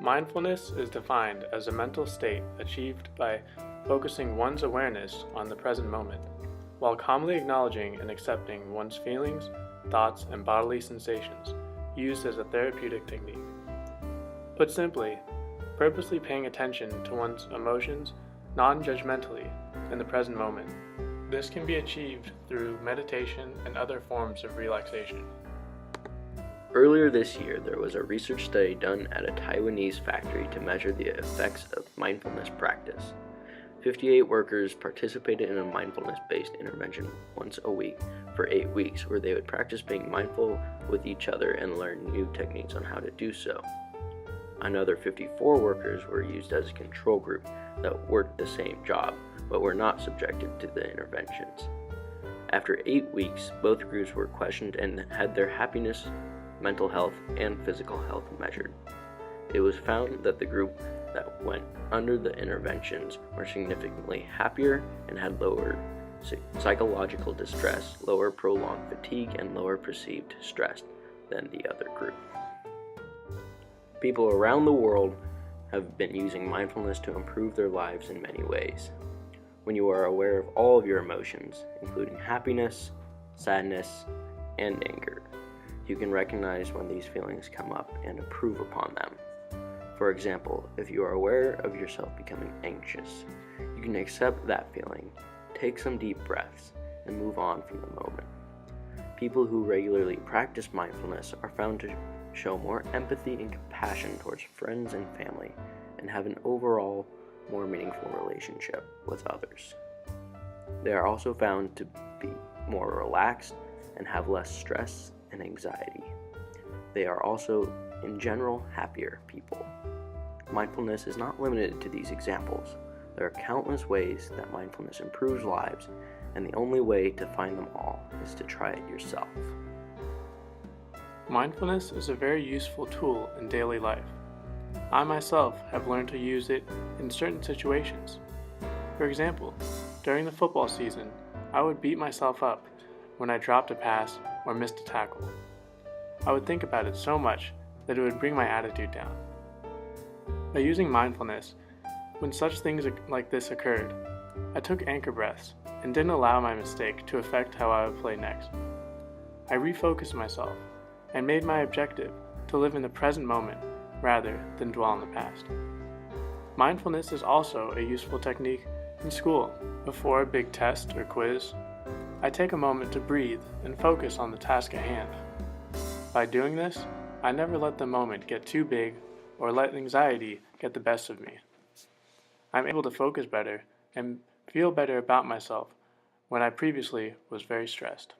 Mindfulness is defined as a mental state achieved by focusing one's awareness on the present moment, while calmly acknowledging and accepting one's feelings, thoughts, and bodily sensations, used as a therapeutic technique. Put simply, purposely paying attention to one's emotions non-judgmentally in the present moment. This can be achieved through meditation and other forms of relaxation. Earlier this year, there was a research study done at a Taiwanese factory to measure the effects of mindfulness practice. 58 workers participated in a mindfulness-based intervention once a week for 8 weeks, where they would practice being mindful with each other and learn new techniques on how to do so. Another 54 workers were used as a control group that worked the same job, but were not subjected to the interventions. After 8 weeks, both groups were questioned and had their happiness, mental health, and physical health measured. It was found that the group that went under the interventions were significantly happier and had lower psychological distress, lower prolonged fatigue, and lower perceived stress than the other group. People around the world have been using mindfulness to improve their lives in many ways. When you are aware of all of your emotions, including happiness, sadness, and anger, you can recognize when these feelings come up and improve upon them. For example, if you are aware of yourself becoming anxious, you can accept that feeling, take some deep breaths, and move on from the moment. People who regularly practice mindfulness are found to show more empathy and compassion towards friends and family, and have an overall more meaningful relationship with others. They are also found to be more relaxed and have less stress and anxiety. They are also, in general, happier people. Mindfulness is not limited to these examples. There are countless ways that mindfulness improves lives, and the only way to find them all is to try it yourself. Mindfulness is a very useful tool in daily life. I myself have learned to use it in certain situations. For example, during the football season, I would beat myself up when I dropped a pass or missed a tackle. I would think about it so much that it would bring my attitude down. By using mindfulness, when such things like this occurred, I took anchor breaths and didn't allow my mistake to affect how I would play next. I refocused myself and made my objective to live in the present moment rather than dwell on the past. Mindfulness is also a useful technique in school. Before a big test or quiz, I take a moment to breathe and focus on the task at hand. By doing this, I never let the moment get too big or let anxiety get the best of me. I'm able to focus better and feel better about myself when I previously was very stressed.